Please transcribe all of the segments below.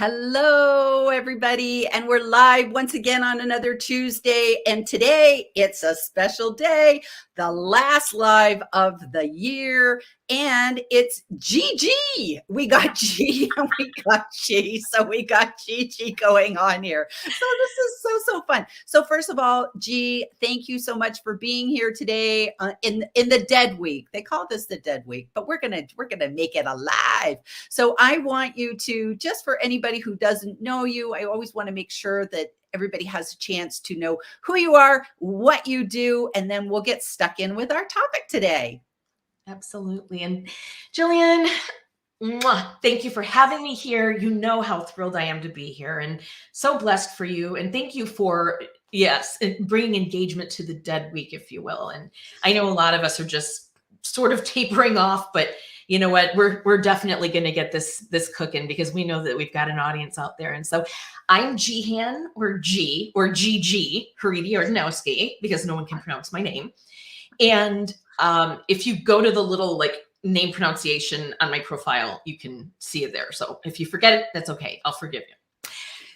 Hello, everybody. And we're live once again on another Tuesday. And today it's a special day, the last live of the year. And it's GG. We got G and we got G. So we got GG going on here. So this is so fun. So first of all, G, thank you so much for being here today in the dead week. They call this the dead week, but we're gonna make it alive. So I want you to, just for anybody who doesn't know you, I always want to make sure that everybody has a chance to know who you are, what you do, and then we'll get stuck in with our topic today. Absolutely. And Jillian, thank you for having me here. You know how thrilled I am to be here and so blessed for you. And thank you for, bringing engagement to the dead week, if you will. And I know a lot of us are just sort of tapering off, but you know what, we're definitely going to get this cooking because we know that we've got an audience out there. And so I'm Gehan or GG, Haridy-Ardanowski, because no one can pronounce my name. And if you go to the little name pronunciation on my profile, you can see it there. So if you forget it, that's okay. I'll forgive you.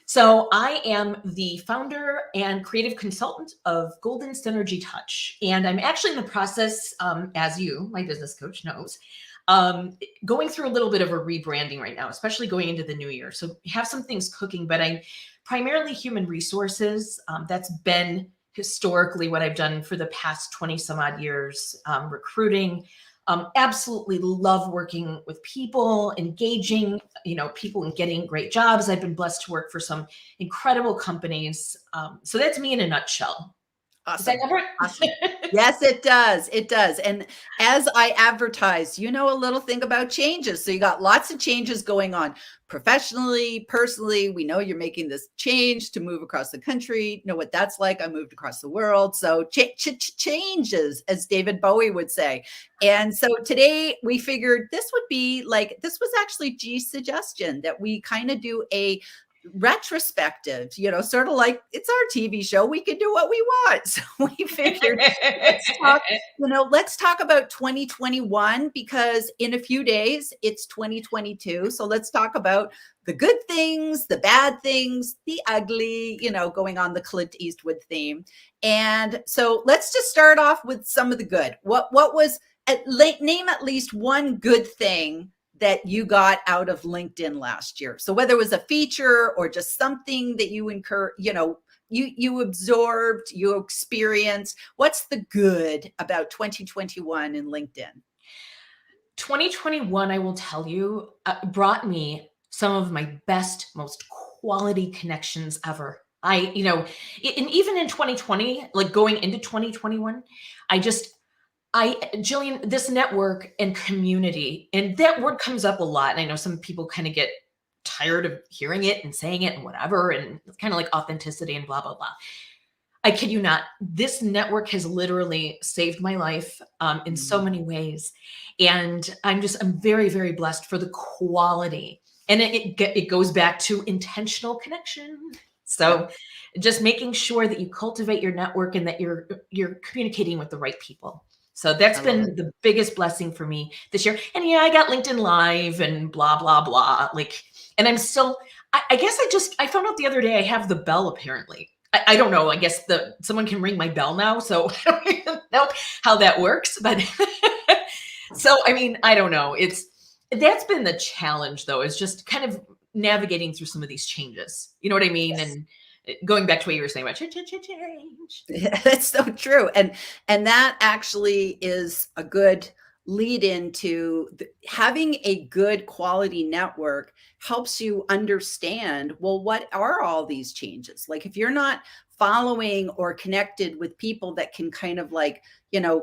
So I am the founder and creative consultant of Golden Synergy Touch. And I'm actually in the process, as you, my business coach, knows, going through a little bit of a rebranding right now, especially going into the new year. So we have some things cooking, but I'm primarily human resources. That's been historically what I've done for the past 20 some odd years, recruiting. Absolutely love working with people, engaging, people and getting great jobs. I've been blessed to work for some incredible companies. So that's me in a nutshell. Awesome. Awesome. Yes, it does. It does. And as I advertise, a little thing about changes. So you got lots of changes going on professionally, personally. We know you're making this change to move across the country. Know what that's like. I moved across the world. So changes, as David Bowie would say. And so today we figured this was actually G's suggestion that we kind of do a retrospective, sort of like it's our TV show. We can do what we want. So we figured let's talk about 2021 because in a few days it's 2022. So let's talk about the good things, the bad things, the ugly, going on the Clint Eastwood theme. And so let's just start off with some of the good. What was name at least one good thing that you got out of LinkedIn last year. So whether it was a feature or just something that you you absorbed, you experienced, what's the good about 2021 in LinkedIn? 2021, I will tell you, brought me some of my best, most quality connections ever. And even in 2020, going into 2021, Jillian, this network and community, and that word comes up a lot. And I know some people kind of get tired of hearing it and saying it and whatever, and it's kind of like authenticity and blah, blah, blah. I kid you not. This network has literally saved my life in so many ways. And I'm very, very blessed for the quality. And it goes back to intentional connection. So just making sure that you cultivate your network and that you're communicating with the right people. So that's been the biggest blessing for me this year. And I got LinkedIn Live and blah, blah, blah. And I'm still, I guess I found out the other day I have the bell apparently. I don't know. I guess someone can ring my bell now. So I don't even know how that works. But so, I don't know. That's been the challenge though, is just kind of navigating through some of these changes. You know what I mean? Yes. And going back to what you were saying about change. Yeah, that's so true. And that actually is a good lead into having a good quality network helps you understand, well, what are all these changes? Like if you're not following or connected with people that can kind of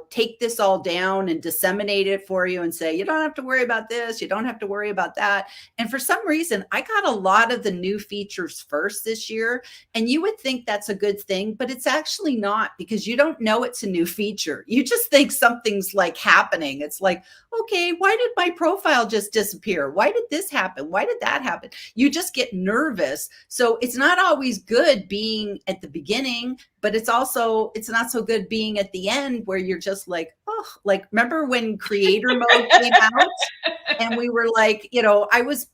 take this all down and disseminate it for you and say, you don't have to worry about this. You don't have to worry about that. And for some reason, I got a lot of the new features first this year. And you would think that's a good thing, but it's actually not because you don't know it's a new feature. You just think something's happening. It's like, okay, why did my profile just disappear? Why did this happen? Why did that happen? You just get nervous. So it's not always good being at the beginning, but it's not so good being at the end where you're just remember when creator mode came out and we were I was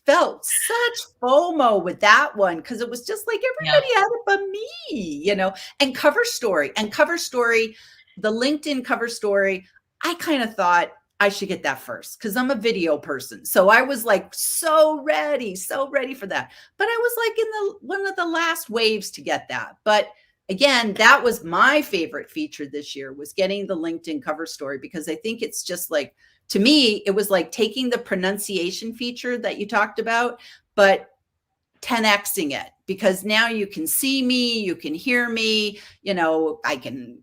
felt such FOMO with that one because it was just like Yeah. everybody had it but me. And cover story, the LinkedIn cover story, I kind of thought I should get that first because I'm a video person. So I was like so ready for that. But I was like in one of the last waves to get that. But again, that was my favorite feature this year, was getting the LinkedIn cover story, because I think it's just like, to me, it was like taking the pronunciation feature that you talked about, but 10xing it, because now you can see me, you can hear me, I can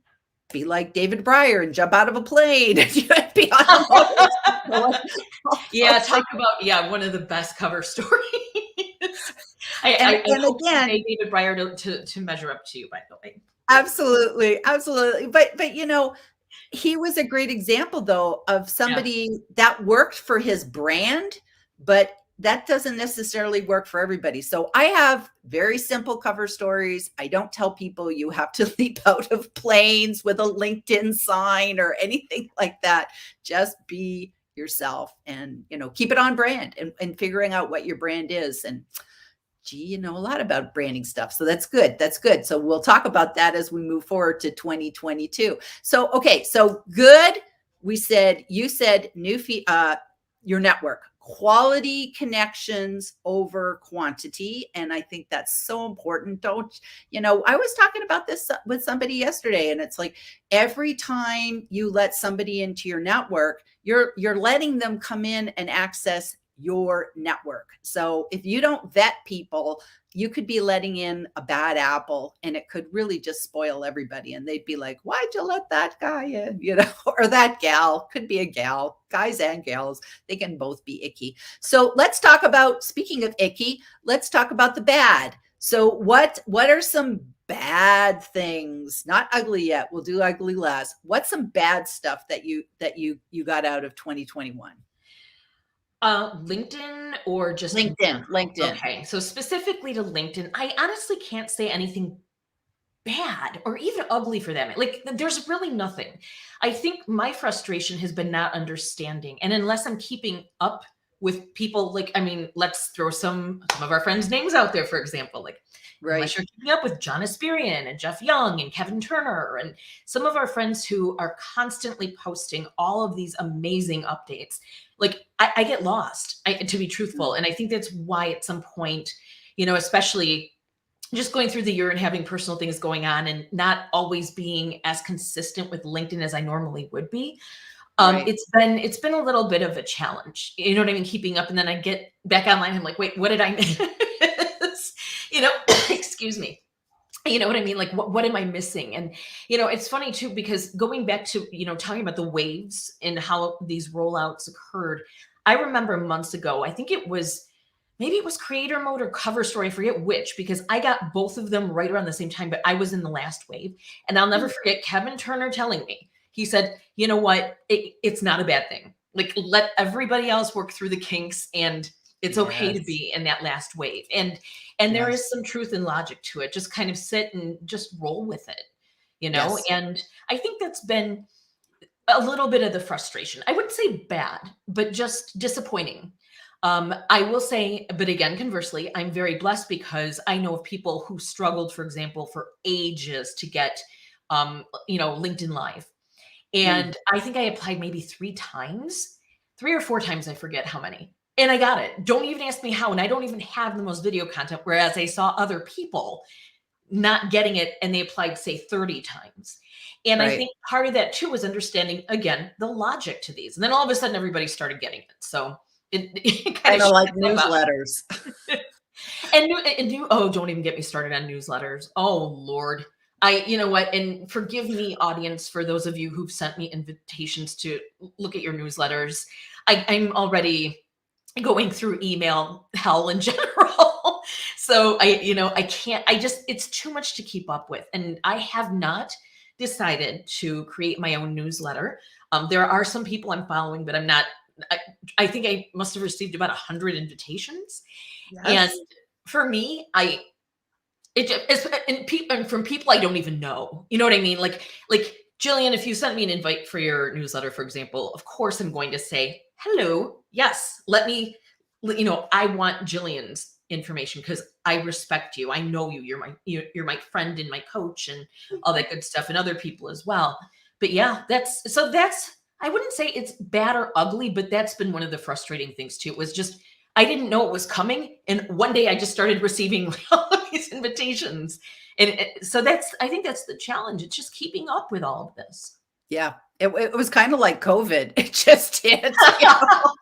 be like David Breyer and jump out of a plane and be on a motorcycle. Yeah, talk about one of the best cover stories. I And hope again, David Breyer to measure up to you, by the way. absolutely, but he was a great example, though, of Yeah. somebody that worked for his brand, but that doesn't necessarily work for everybody. So I have very simple cover stories. I don't tell people you have to leap out of planes with a LinkedIn sign or anything like that. Just be yourself and, keep it on brand, and figuring out what your brand is. And gee, you know a lot about branding stuff. So that's good. That's good. So we'll talk about that as we move forward to 2022. So, okay. So good. You said your network, quality connections over quantity. And I think that's so important. I was talking about this with somebody yesterday, and it's like, every time you let somebody into your network, you're letting them come in and access your network. So if you don't vet people, you could be letting in a bad apple, and it could really just spoil everybody. And they'd be like, why'd you let that guy in? Or that gal. Could be a gal. Guys and gals, they can both be icky. So let's talk about, speaking of icky, let's talk about the bad. So what are some bad things? Not ugly yet. We'll do ugly last. What's some bad stuff that you got out of 2021? LinkedIn or just in LinkedIn. general? Okay, so specifically to LinkedIn, I honestly can't say anything bad or even ugly for them. Like, there's really nothing. I think my frustration has been not understanding, and unless I'm keeping up with people, like, I mean, let's throw some of our friends' names out there, for example, like, unless Right. you're keeping up with John Esperian and Jeff Young and Kevin Turner and some of our friends who are constantly posting all of these amazing updates, like, I get lost, to be truthful. And I think that's why at some point, especially just going through the year and having personal things going on and not always being as consistent with LinkedIn as I normally would be. Right. It's been a little bit of a challenge, you know what I mean? Keeping up. And then I get back online. I'm like, wait, what did I miss? Excuse me. You know what I mean? Like, what am I missing? And, it's funny too, because going back to, talking about the waves and how these rollouts occurred, I remember months ago, I think maybe it was creator mode or cover story, I forget which, because I got both of them right around the same time, but I was in the last wave. And I'll never forget Kevin Turner telling me, he said, you know what? It's not a bad thing. Like, let everybody else work through the kinks, and it's okay to Yes. be in that last wave. And there Yes. is some truth and logic to it. Just kind of sit and just roll with it, Yes. And I think that's been a little bit of the frustration. I wouldn't say bad, but just disappointing. I will say, but again, conversely, I'm very blessed because I know of people who struggled, for example, for ages to get, LinkedIn Live. Mm. And I think I applied maybe 3 or 4 times, I forget how many. And I got it. Don't even ask me how. And I don't even have the most video content, whereas I saw other people not getting it and they applied, say, 30 times. And I Right. think part of that too was understanding, again, the logic to these. And then all of a sudden everybody started getting it. So it kind Kind of of shut like itself out. newsletters. Oh, don't even get me started on newsletters. Oh Lord. You know what? And forgive me, audience, for those of you who've sent me invitations to look at your newsletters. I'm already going through email hell in general. So I can't, it's too much to keep up with. And I have not decided to create my own newsletter. There are some people I'm following, but I'm not, I think I must have received about 100 invitations. And Yes. for me, and from people I don't even know, you know what I mean? Like Jillian, if you sent me an invite for your newsletter, for example, of course I'm going to say, hello, yes, let me I want Jillian's information because I respect you. I know you. You're my friend and my coach and all that good stuff, and other people as well. But yeah, that's I wouldn't say it's bad or ugly, but that's been one of the frustrating things too. It was just I didn't know it was coming, and one day I just started receiving all of these invitations, and so I think that's the challenge. It's just keeping up with all of this. Yeah. It was kind of like COVID. It just hit, you know,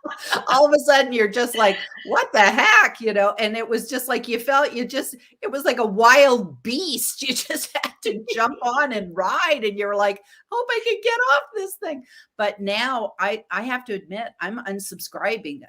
all of a sudden you're just like, what the heck, you know? And it was just like, it was like a wild beast. You just had to jump on and ride. And you're like, hope I can get off this thing. But now I have to admit, I'm unsubscribing.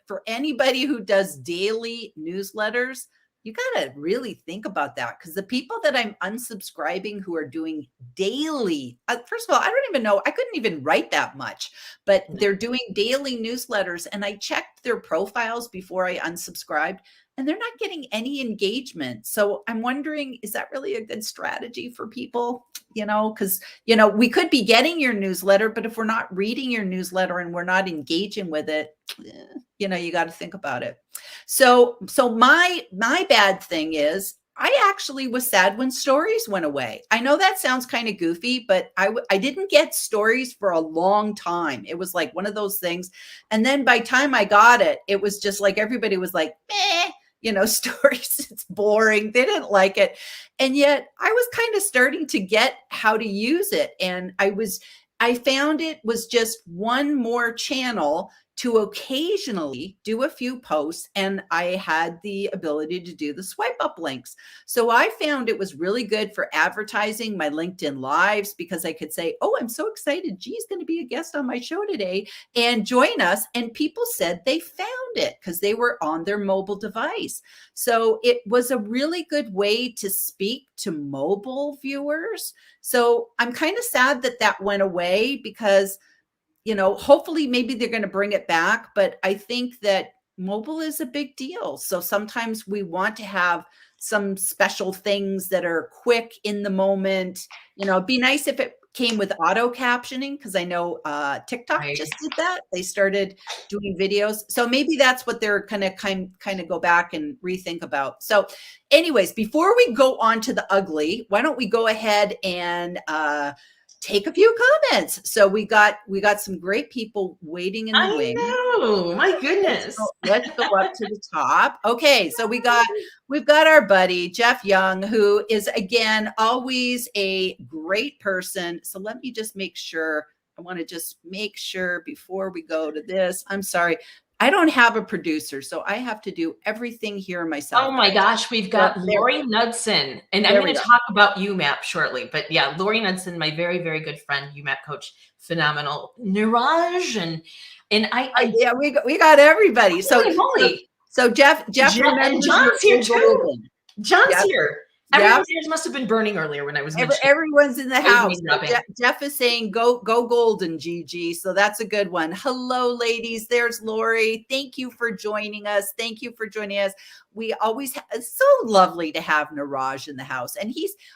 For anybody who does daily newsletters, you got to really think about that, because the people that I'm unsubscribing who are doing daily, first of all, I don't even know, I couldn't even write that much, but they're doing daily newsletters, and I checked their profiles before I unsubscribed, and they're not getting any engagement. So I'm wondering, is that really a good strategy for people? You know, because, you know, we could be getting your newsletter, but if we're not reading your newsletter and we're not engaging with it, you know, you got to think about it. So my bad thing is, I actually was sad when stories went away. I know that sounds kind of goofy, but I didn't get stories for a long time. It was like one of those things. And then by the time I got it, it was just like everybody was like, meh, you know, stories, it's boring. They didn't like it. And yet I was kind of starting to get how to use it. And I found it was just one more channel to occasionally do a few posts, and I had the ability to do the swipe up links. So I found it was really good for advertising my LinkedIn lives, because I could say, oh, I'm so excited, G's going to be a guest on my show today and join us. And people said they found it because they were on their mobile device. So it was a really good way to speak to mobile viewers. So I'm kind of sad that that went away, because, you know, hopefully maybe they're going to bring it back, but I think that mobile is a big deal. So sometimes we want to have some special things that are quick in the moment. You know, it'd be nice if it came with auto captioning, because I know TikTok Right. just did that. They started doing videos. So maybe that's what they're going to kind of go back and rethink about. So anyways, before we go on to the ugly, why don't we go ahead and take a few comments. So we got some great people waiting in the wing. I know, my goodness. Let's go up to the top. Okay, so we've got our buddy Jeff Young, who is again always a great person. So let me just make sure. I want to just make sure before we go to this. I'm sorry, I don't have a producer, so I have to do everything here myself. Oh my gosh, we've got Lori Knudsen, and I'm going to talk about UMAP shortly. But yeah, Lori Knudsen, my very, very good friend, UMAP coach, phenomenal. Niraj and I yeah, we got everybody. So Jeff, and John's here too. John's here. Everyone's ears must have been burning earlier when I was mentioning. Everyone's in the house. Jeff is saying, go golden, Gigi. So that's a good one. Hello, ladies. There's Lori. Thank you for joining us. Thank you for joining us. We always it's so lovely to have Niraj in the house. And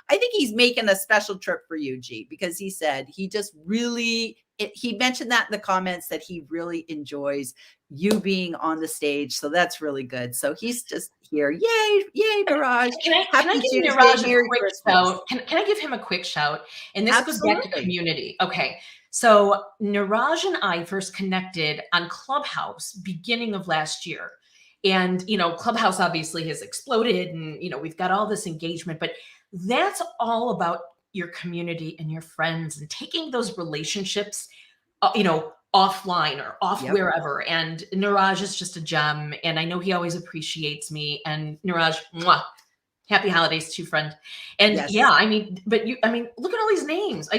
I think he's making a special trip for you, G, because he said he just really, he mentioned that in the comments that he really enjoys you being on the stage. So that's really good. So he's just here. Yay, Niraj. Can I give Niraj a quick shout? Can I give him a quick shout? And this goes back to community. Okay. So Niraj and I first connected on Clubhouse beginning of last year. And, you know, Clubhouse obviously has exploded and, you know, we've got all this engagement, but that's all about your community and your friends and taking those relationships, you know, offline or off wherever. And Niraj is just a gem. And I know he always appreciates me. And Niraj, mwah, happy holidays to you, friend. And yeah, I mean, look at all these names.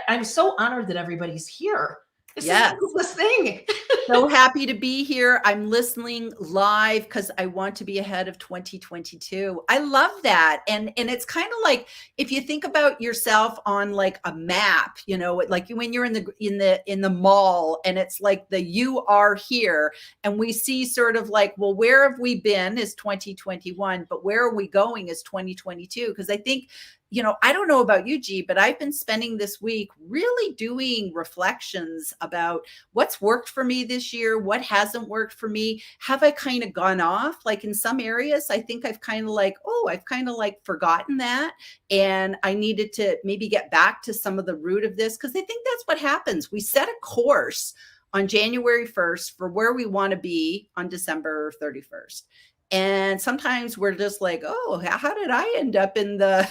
I'm so honored that everybody's here. This is the coolest thing. So happy to be here. I'm listening live because I want to be ahead of 2022. I love that. And it's kind of like, if you think about yourself on like a map, you know, like when you're in the mall and it's like you are here, and we see sort of like, well, where have we been is 2021, but where are we going is 2022? Because I think, I don't know about you, G, but I've been spending this week really doing reflections about what's worked for me this year, what hasn't worked for me. Have I kind of gone off? Like in some areas, I think I've kind of forgotten that. And I needed to maybe get back to some of the root of this, because I think that's what happens. We set a course on January 1st for where we want to be on December 31st. And sometimes we're just like, oh, how did I end up I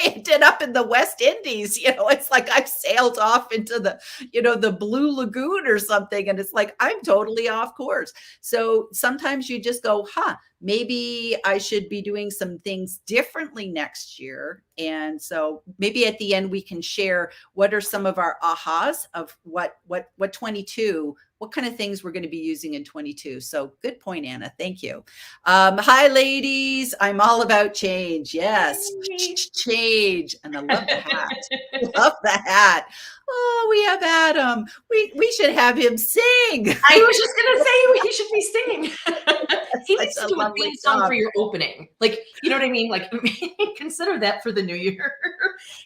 ended up in the West Indies? It's like I've sailed off into the Blue Lagoon or something. And it's like, I'm totally off course. So sometimes you just go, maybe I should be doing some things differently next year. And so maybe at the end, we can share what are some of our ahas of what 22, what kind of things we're going to be using in 22. So good point, Anna. Thank you. Hi, ladies. I'm all about change. Yes. Hey. Change. And I love the hat. Love the hat. Oh, we have Adam. We should have him sing. I was just going to say he should be singing. He needs to do a theme song for your opening. Like, you know what I mean? Like, consider that for the new year.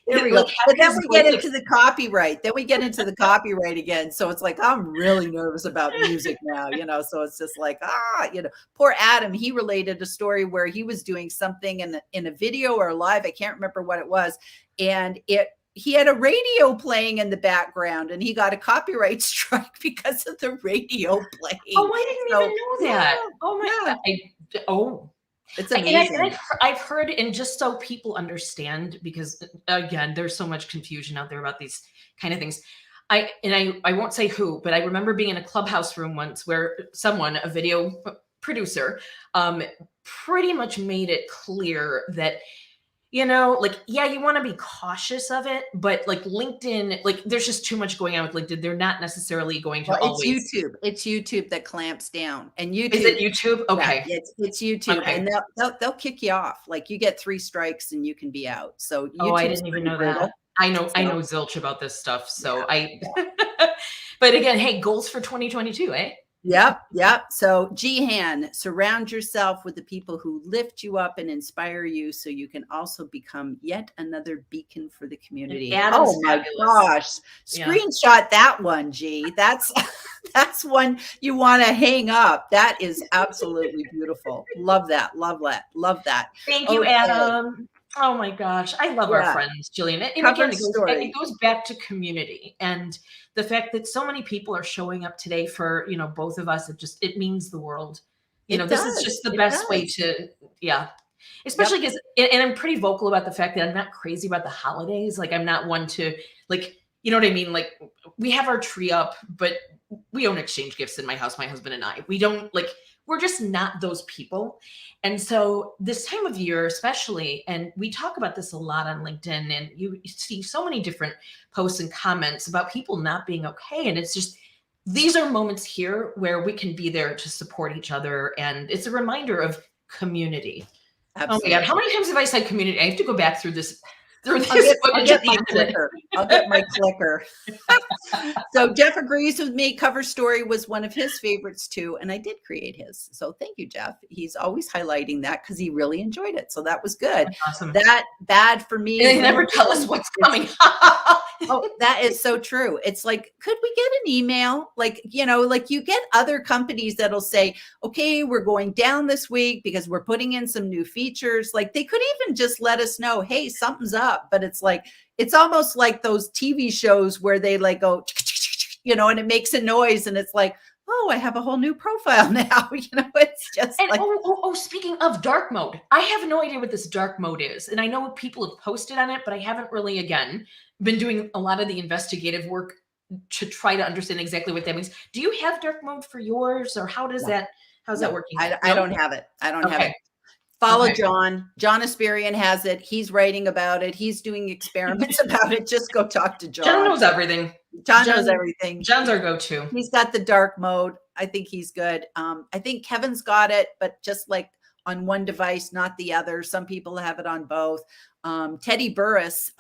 There we go. But then we get into the copyright. Then we get into the copyright again. So it's like, I'm really nervous about music now, so it's just like, poor Adam. He related a story where he was doing something in a video or live. I can't remember what it was. And he had a radio playing in the background, and he got a copyright strike because of the radio playing. Oh, I didn't even know that. Yeah. Oh my God. It's amazing. And I've heard, and just so people understand, because again, there's so much confusion out there about these kind of things. I won't say who, but I remember being in a clubhouse room once where a video producer, pretty much made it clear that, you want to be cautious of it, but like LinkedIn, like there's just too much going on with LinkedIn. They're not necessarily going to always. It's YouTube that clamps down. And YouTube. Is it YouTube? Okay. Yeah, it's YouTube. Okay. And they'll kick you off. Like you get 3 strikes and you can be out. So YouTube's I didn't even know that. I know zilch about this stuff. So but again, hey, goals for 2022, eh? Yep. So Gehan, surround yourself with the people who lift you up and inspire you, so you can also become yet another beacon for the community. Oh my gosh. Screenshot that one, G. That's one you want to hang up. That is absolutely beautiful. Love that. Thank you, Adam. Oh my gosh. I love our friends, Jillian. And again, it goes back to community and the fact that so many people are showing up today for, both of us. It means the world. This is just the best way to, especially because, and I'm pretty vocal about the fact that I'm not crazy about the holidays. Like I'm not one to you know what I mean? Like we have our tree up, but we don't exchange gifts in my house, my husband and I. We don't we're just not those people. And so this time of year, especially, and we talk about this a lot on LinkedIn, and you see so many different posts and comments about people not being okay. And it's just, these are moments here where we can be there to support each other. And it's a reminder of community. Absolutely. Oh my God. How many times have I said community? I have to go back through this. I'll get my clicker. So Jeff agrees with me. Cover story was one of his favorites too. And I did create his. So thank you, Jeff. He's always highlighting that because he really enjoyed it. So that was good. That's awesome. That bad for me. They never tell us what's coming. Oh, that is so true. It's like, could we get an email? You get other companies that'll say, okay, we're going down this week because we're putting in some new features. Like they could even just let us know, hey, something's up. But it's like, it's almost like those TV shows where they go, and it makes a noise and it's like, oh, I have a whole new profile now. It's just speaking of dark mode, I have no idea what this dark mode is. And I know people have posted on it, but I haven't really, again, been doing a lot of the investigative work to try to understand exactly what that means. Do you have dark mode for yours, or how's that working? I don't have it. Have it. Follow John. John Asperian has it. He's writing about it. He's doing experiments about it. Just go talk to John. John knows everything. John knows everything. John's our go-to. He's got the dark mode. I think he's good. I think Kevin's got it, but just on one device, not the other. Some people have it on both. Teddy Burris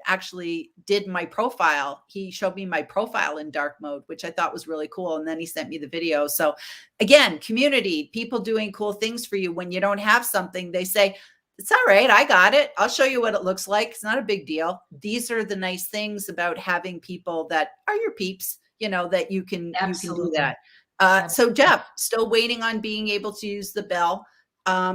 actually did my profile. He showed me my profile in dark mode, which I thought was really cool. And then he sent me the video. So again, community, people doing cool things for you. When you don't have something, they say, It's all right. I got it. I'll show you what it looks like. It's not a big deal. These are the nice things about having people that are your peeps, that you can do Absolutely. that. So Jeff, still waiting on being able to use the bell.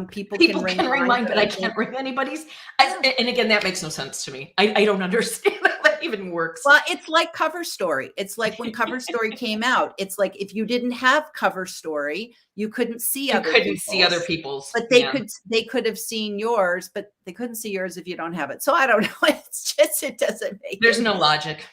People can People ring can ring mine, mine, but but I I think, can't ring anybody's. yeah. And again, that makes no sense to me. I don't understand how that even works. Well, it's like Cover Story. It's like when Cover Story came out, it's like if you didn't have Cover Story, you couldn't see You other couldn't see other people's, people's. but Yeah. they could have seen yours, but they couldn't see yours if you don't have it. So I don't know. It's just, it doesn't make There's any no sense. logic.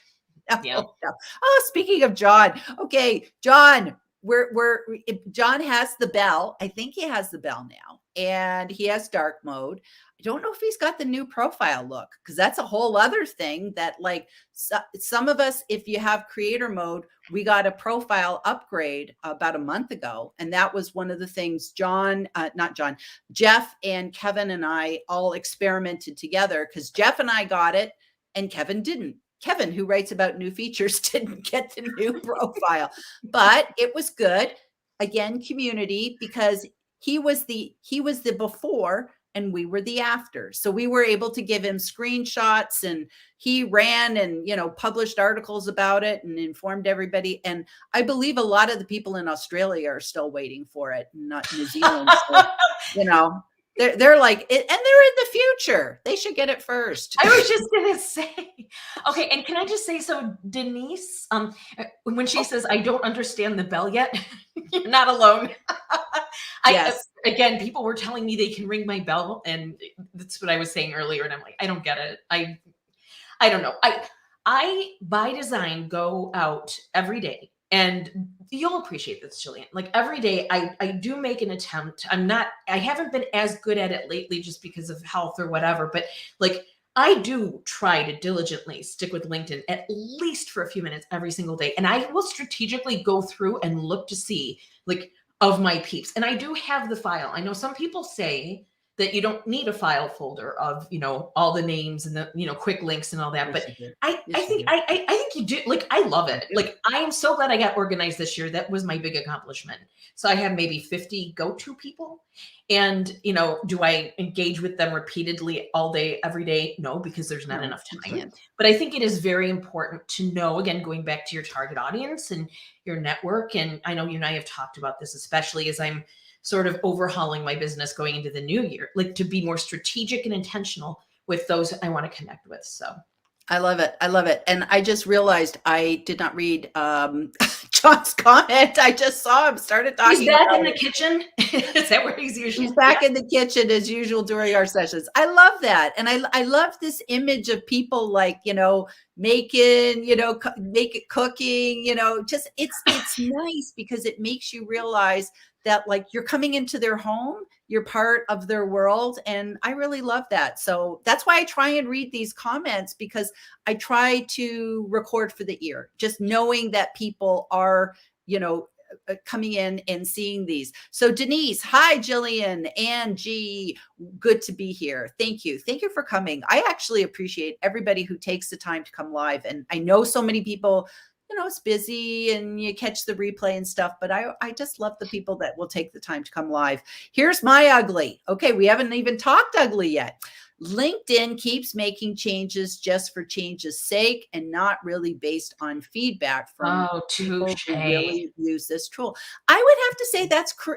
No, Yeah. no. Oh, speaking of John. Okay, John, if John has the bell. I think he has the bell now, and he has dark mode. I don't know if he's got the new profile look, because that's a whole other thing that, like, some of us, if you have creator mode, we got a profile upgrade about a month ago, and that was one of the things not John, Jeff and Kevin and I all experimented together, because Jeff and I got it and Kevin didn't. Kevin, who writes about new features, didn't get the new profile, but it was good. Again, community, because he was the before and we were the after. So we were able to give him screenshots, and he ran and, published articles about it and informed everybody. And I believe a lot of the people in Australia are still waiting for it, not New Zealand. So, they're like, and they're in the future. They should get it first. I was just gonna say, okay, and can I just say, so Denise, when she says I don't understand the bell yet, you're not alone. Yes. Again, people were telling me they can ring my bell, and that's what I was saying earlier, and I'm like, I don't get it. I don't know. I by design go out every day, and you'll appreciate this, Jillian. Like every day I do make an attempt. I haven't been as good at it lately just because of health or whatever, but like I do try to diligently stick with LinkedIn at least for a few minutes every single day. And I will strategically go through and look to see like of my peeps. And I do have the file. I know some people say that you don't need a file folder of, all the names and the, quick links and all that. But I think you do. Like, I love it. Like, I am so glad I got organized this year. That was my big accomplishment. So I have maybe 50 go-to people. And, do I engage with them repeatedly all day, every day? No, because there's not enough time. But I think it is very important to know, again, going back to your target audience and your network. And I know you and I have talked about this, especially as I'm sort of overhauling my business going into the new year, like to be more strategic and intentional with those I want to connect with. So I love it. I love it. And I just realized I did not read John's comment. I just saw him started talking. He's back in the kitchen. Is that where he's usually? He's back in the kitchen as usual during our sessions. I love that. And I love this image of people like, making, make it cooking, just it's nice because it makes you realize that like you're coming into their home, you're part of their world. And I really love that. So that's why I try and read these comments, because I try to record for the ear, just knowing that people are, coming in and seeing these. So Denise, hi, Jillian, Angie, good to be here. Thank you. Thank you for coming. I actually appreciate everybody who takes the time to come live. And I know so many people, it's busy and you catch the replay and stuff, but I just love the people that will take the time to come live. Here's my ugly. Okay. We haven't even talked ugly yet. LinkedIn keeps making changes just for change's sake and not really based on feedback from people who really use this tool. I would have to say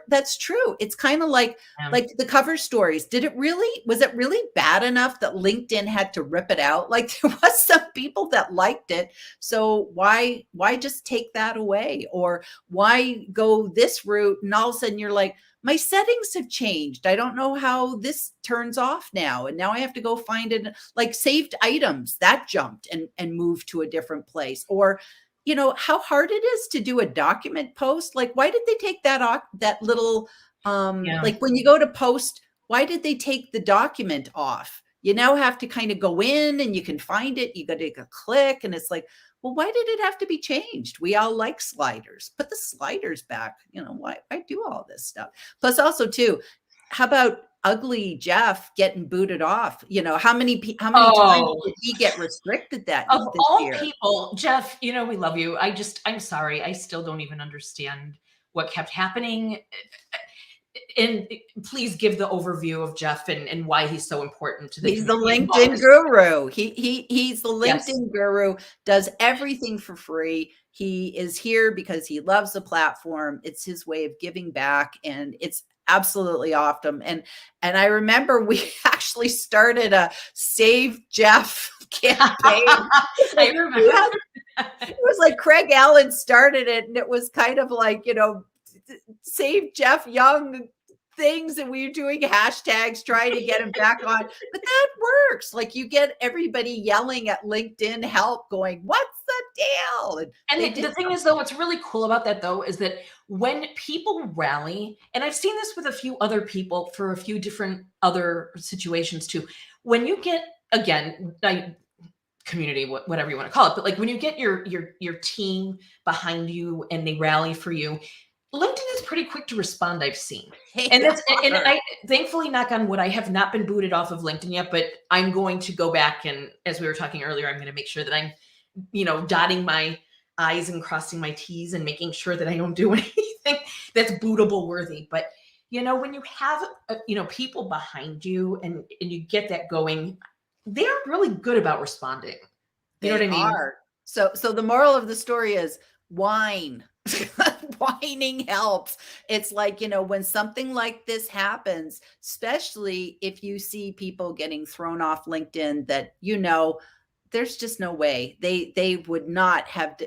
that's true. It's kind of like the cover stories. Was it really bad enough that LinkedIn had to rip it out? Like there was some people that liked it. So why just take that away? Or why go this route? And all of a sudden you're like, my settings have changed. I don't know how this turns off now. And now I have to go find it, like saved items that jumped and moved to a different place. Or, how hard it is to do a document post. Like, why did they take that little, like when you go to post, why did they take the document off? You now have to kind of go in and you can find it. You got to click and it's like, well, why did it have to be changed? We all like sliders. Put the sliders back. Why I do all this stuff. Plus also too, how about ugly Jeff getting booted off? How many times did he get restricted that of this all year? people? Jeff, we love you. I'm sorry. I still don't even understand what kept happening. and please give the overview of Jeff and why he's so important to the He's the community. LinkedIn guru. He's the Yes. LinkedIn guru, does everything for free. He is here because he loves the platform. It's his way of giving back, and it's absolutely awesome. And I remember we actually started a Save Jeff campaign. I remember. It was like Craig Allen started it, and it was kind of like, Save Jeff Young things, and we were doing hashtags trying to get him back on. But that works. Like, you get everybody yelling at LinkedIn help going, what's the deal? And the thing is, though, what's really cool about that, though, is that when people rally, and I've seen this with a few other people for a few different other situations too, when you get, again, community, whatever you want to call it, but like when you get your team behind you and they rally for you, LinkedIn is pretty quick to respond, I've seen. And I thankfully, knock on wood, I have not been booted off of LinkedIn yet, but I'm going to go back, and as we were talking earlier, I'm going to make sure that I'm, dotting my I's and crossing my T's and making sure that I don't do anything that's bootable worthy. But, when you have, people behind you and you get that going, they're really good about responding. You know what I mean? So the moral of the story is whine. Whining helps. It's like, when something like this happens, especially if you see people getting thrown off LinkedIn that, there's just no way they would not have,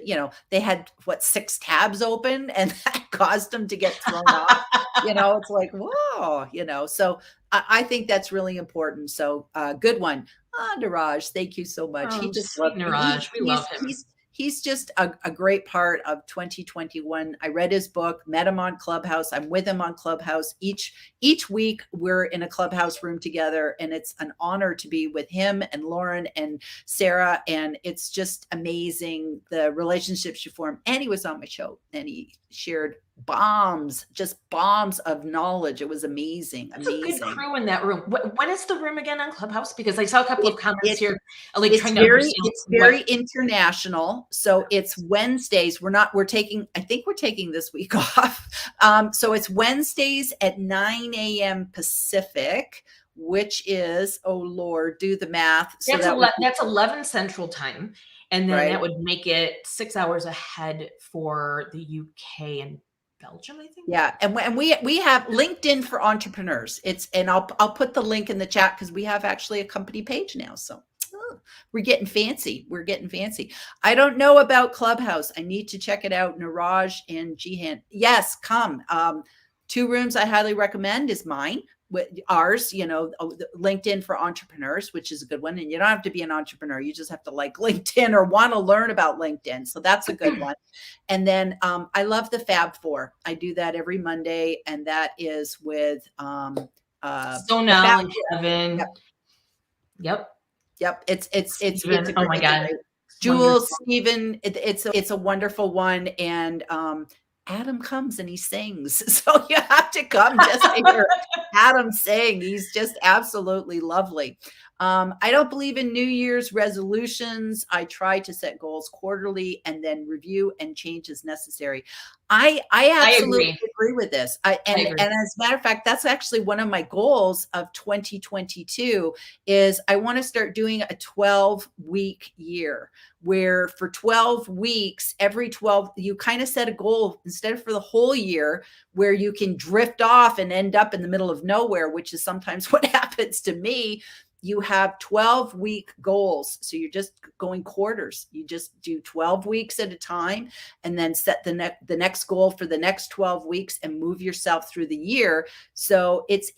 they had 6 tabs open, and that caused them to get thrown off. It's like, whoa, so I think that's really important. So good one. Niraj, thank you so much. Oh, He just sweet Niraj. We love him. He's just a great part of 2021. I read his book, met him on Clubhouse. I'm with him on Clubhouse. Each week we're in a Clubhouse room together, and it's an honor to be with him and Lauren and Sarah. And it's just amazing, the relationships you form. And he was on my show, and he shared bombs of knowledge. It was amazing. It's a good crew in that room. When is the room again on Clubhouse? Because I saw a couple of comments here. It's very international. So it's Wednesdays. I think we're taking this week off. So it's Wednesdays at 9 a.m. Pacific, which is, oh Lord, do the math. So that's 11 Central Time. And then that would make it 6 hours ahead for the UK and Belgium, I think. Yeah, and we have LinkedIn for entrepreneurs. And I'll put the link in the chat, because we have actually a company page now. So we're getting fancy. I don't know about Clubhouse. I need to check it out. Niraj and Gehan. Yes, come. 2 rooms I highly recommend is mine. With ours, LinkedIn for entrepreneurs, which is a good one. And you don't have to be an entrepreneur. You just have to like LinkedIn or want to learn about LinkedIn. So that's a good one. And then I love the Fab Four. I do that every Monday. And that is with Sonal and Kevin. Yep. It's oh my God. Jules, Stephen, it's a wonderful one. And Adam comes and he sings. So you have to come just to hear Adam sing. He's just absolutely lovely. I don't believe in New Year's resolutions. I try to set goals quarterly and then review and change as necessary. I absolutely agree with this. And as a matter of fact, that's actually one of my goals of 2022 is I want to start doing a 12-week year, where for 12 weeks, every 12, you kind of set a goal instead of for the whole year, where you can drift off and end up in the middle of nowhere, which is sometimes what happens to me. You have 12-week goals. So you're just going quarters. You just do 12 weeks at a time, and then set the next goal for the next 12 weeks and move yourself through the year. So it's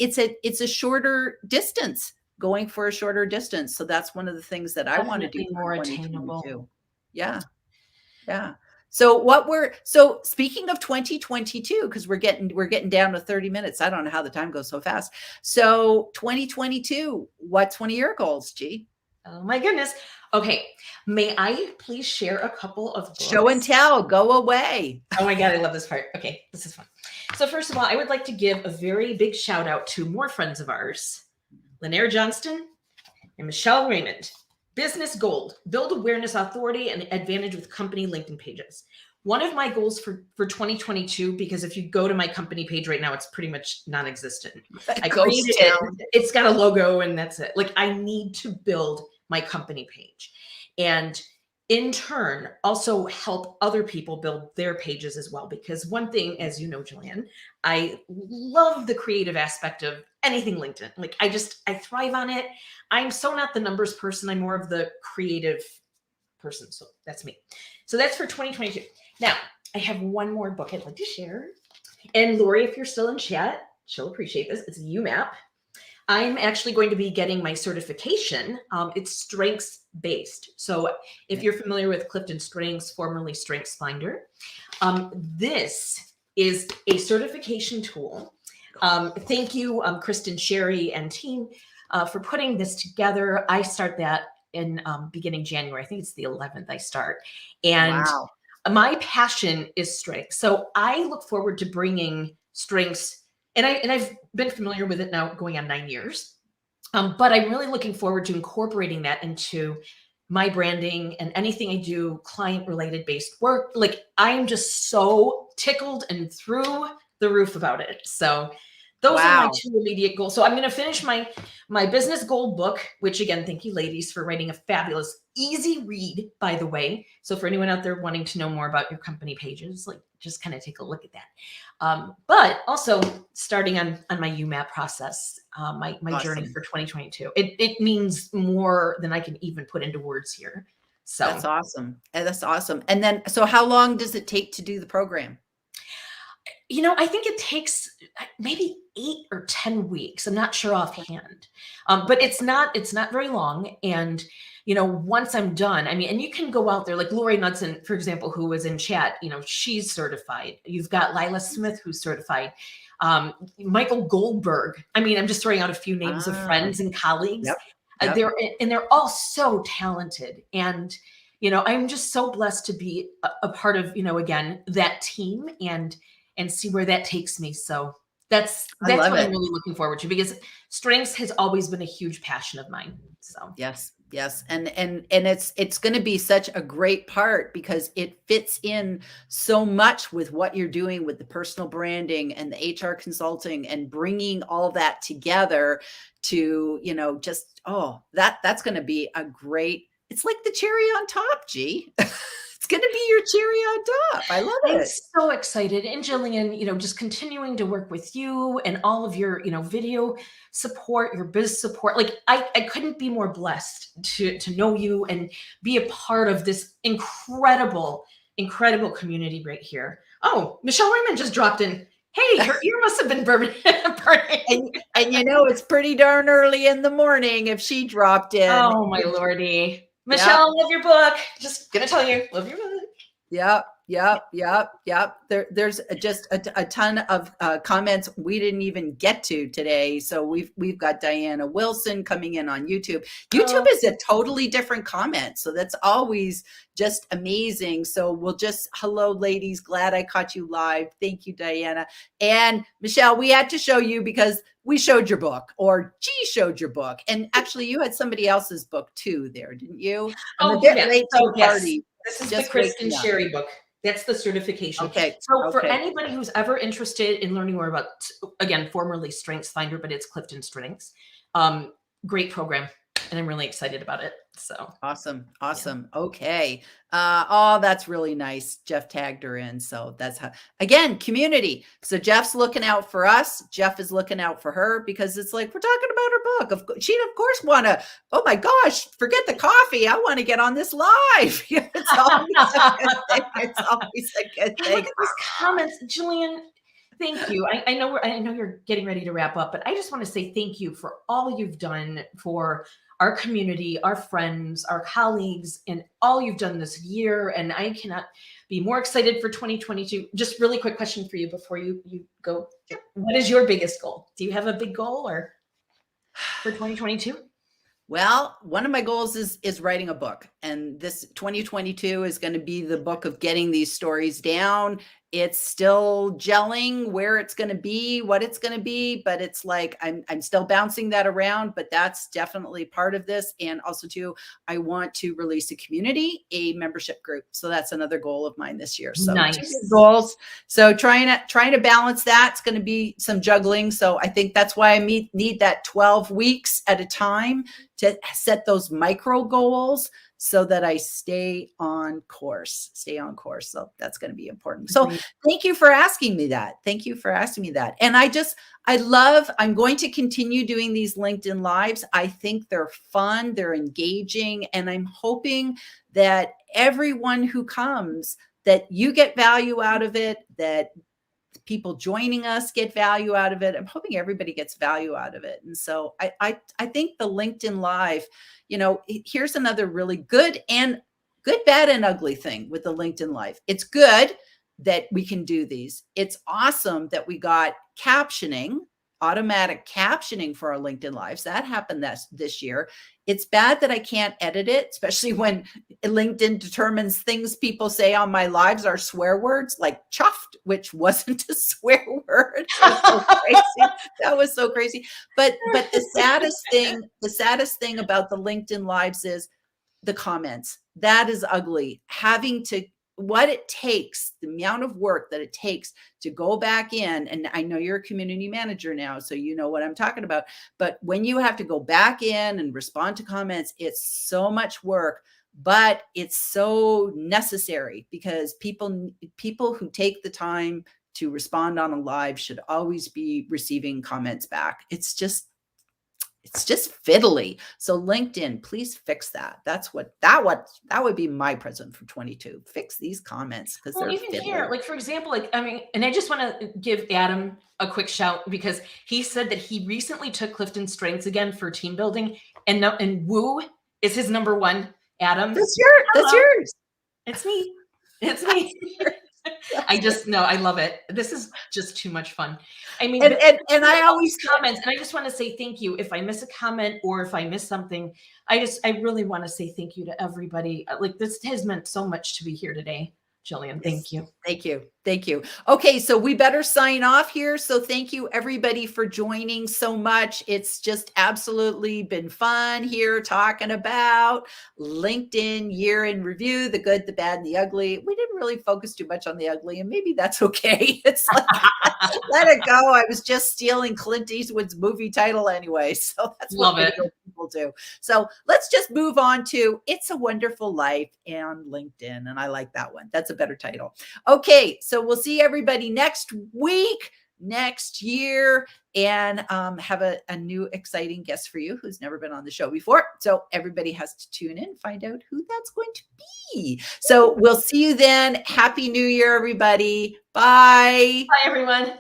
a shorter distance, going for a shorter distance. So that's one of the things that I want to do. More attainable. Yeah. So speaking of 2022, because we're getting down to 30 minutes. I don't know how the time goes so fast. So 2022, what's one of your goals, G? Oh my goodness. Okay. May I please share a couple of books? Show and tell, go away. Oh my God, I love this part. Okay, this is fun. So first of all, I would like to give a very big shout out to more friends of ours, Lanier Johnston and Michelle Raymond. Business Gold, build awareness, authority, and advantage with company LinkedIn pages. one of my goals for 2022, because if you go to my company page right now, it's pretty much non-existent. I Ghost created town. it. It's got a logo and that's it. Like, I need to build my company page. And in turn, also help other people build their pages as well. Because one thing, as you know, Jillian, I love the creative aspect of anything LinkedIn. Like, I thrive on it. I'm so not the numbers person. I'm more of the creative person. So that's me. So that's for 2022. Now, I have one more book I'd like to share. And Lori, if you're still in chat, she'll appreciate this. It's a UMAP. I'm actually going to be getting my certification. It's strengths based. So if you're familiar with Clifton Strengths, formerly Strengths Finder, this is a certification tool. Thank you, Kristen, Sherry, and team for putting this together. I start that in beginning January. I think it's the 11th I start. And Wow. my passion is strength. So I look forward to bringing strengths, and I've been familiar with it now going on 9 years. But I'm really looking forward to incorporating that into my branding and anything I do, client related based work. Like, I'm just so tickled and through the roof about it. So those are my Wow. 2 immediate goals. So I'm going to finish my business goal book, which again, thank you ladies for writing a fabulous, easy read, by the way. So for anyone out there wanting to know more about your company pages, like, just kind of take a look at that. But also starting on my UMAP process, my journey Awesome. for 2022. It means more than I can even put into words here. So That's awesome. And that's awesome. And then, so how long does it take to do the program? I think it takes maybe 8 or 10 weeks. I'm not sure offhand, but it's not very long. And once I'm done, I mean, and you can go out there, like Lori Knudsen, for example, who was in chat. She's certified. You've got Lila Smith, who's certified. Michael Goldberg. I mean, I'm just throwing out a few names of friends and colleagues. Yep. Yep. They're all so talented. And I'm just so blessed to be a part of again, that team and see where that takes me. So that's what I'm really looking forward to, because strengths has always been a huge passion of mine. So yes. And it's going to be such a great part, because it fits in so much with what you're doing with the personal branding and the HR consulting, and bringing all that together to, that's going to be a great, it's like the cherry on top, G. It's going to be your cherry on top. I love it. I'm so excited. And Jillian, just continuing to work with you and all of your, video support, your biz support. Like, I couldn't be more blessed to know you and be a part of this incredible community right here. Oh, Michelle Raymond just dropped in. Hey, her ear must have been burning. and it's pretty darn early in the morning if she dropped in. Oh, my Lordy. Michelle, love your book. Just gonna tell you, love your book. Yep. There's just a ton of comments we didn't even get to today. So we've got Diana Wilson coming in on YouTube. YouTube is a totally different comment, so that's always just amazing. So we'll just, hello ladies, glad I caught you live. Thank you, Diana. And Michelle, we had to show you because we showed your book, or G showed your book. And actually you had somebody else's book too there, didn't you? I'm a bit late to the party. This is the Kristen Sherry book. That's the certification. Okay. So for anybody who's ever interested in learning more about, again, formerly Strengths Finder, but it's Clifton Strengths, great program. And I'm really excited about it. So awesome. Yeah. Okay. That's really nice. Jeff tagged her in. So that's how, again, community. So Jeff's looking out for us. Jeff is looking out for her, because it's like, we're talking about her book. She'd of course want to, oh my gosh, forget the coffee. I want to get on this live. It's always a good thing. It's always a good thing. Look at these comments, Jillian. Thank you. I know you're getting ready to wrap up, but I just want to say thank you for all you've done for our community, our friends, our colleagues, and all you've done this year. And I cannot be more excited for 2022. Just really quick question for you before you go. What is your biggest goal? Do you have a big goal or for 2022? Well, one of my goals is writing a book, and this 2022 is going to be the book of getting these stories down It's still gelling where it's going to be, what it's going to be, but it's like I'm still bouncing that around, but that's definitely part of this. And also too, I want to release a community, a membership group. So that's another goal of mine this year. So two Nice. big goals. So trying to balance that. It's going to be some juggling. So I think that's why I need that 12 weeks at a time to set those micro goals, so that I stay on course. So that's going to be important. So thank you for asking me that. And I'm going to continue doing these LinkedIn Lives. I think they're fun, they're engaging, and I'm hoping that everyone who comes, that you get value out of it, that people joining us get value out of it. I'm hoping everybody gets value out of it. And so I think the LinkedIn Live, here's another really good, bad, and ugly thing with the LinkedIn Live. It's good that we can do these. It's awesome that we got automatic captioning for our LinkedIn Lives. That happened this year. It's bad that I can't edit it, especially when LinkedIn determines things people say on my lives are swear words, like chuffed, which wasn't a swear word. That was so crazy. But the saddest thing about the LinkedIn Lives is the comments. That is ugly. What it takes, the amount of work that it takes to go back in, and I know you're a community manager now, so you know what I'm talking about, but when you have to go back in and respond to comments, it's so much work, but it's so necessary, because people who take the time to respond on a live should always be receiving comments back. It's just fiddly. So LinkedIn, please fix that. That would be my present for 22. Fix these comments, because they're even fiddly. here, like for example, and I just want to give Adam a quick shout, because he said that he recently took Clifton Strengths again for team building, and Woo is his number one. Adam, that's yours. It's me. I love it. This is just too much fun. I mean, and I always comments, and I just want to say thank you. If I miss a comment or if I miss something, I really want to say thank you to everybody. Like, this has meant so much to be here today. Jillian, thank you. Thank you. Okay, so we better sign off here. So thank you everybody for joining so much. It's just absolutely been fun here talking about LinkedIn year in review, the good, the bad, and the ugly. We didn't really focus too much on the ugly, and maybe that's okay. It's like, let it go. I was just stealing Clint Eastwood's movie title anyway. So that's what people do. So let's just move on to It's a Wonderful Life and LinkedIn. And I like that one. That's a better title. Okay, so we'll see everybody next week, next year, and have a new exciting guest for you who's never been on the show before. So everybody has to tune in, find out who that's going to be. So we'll see you then. Happy New Year, everybody. Bye. Bye, everyone.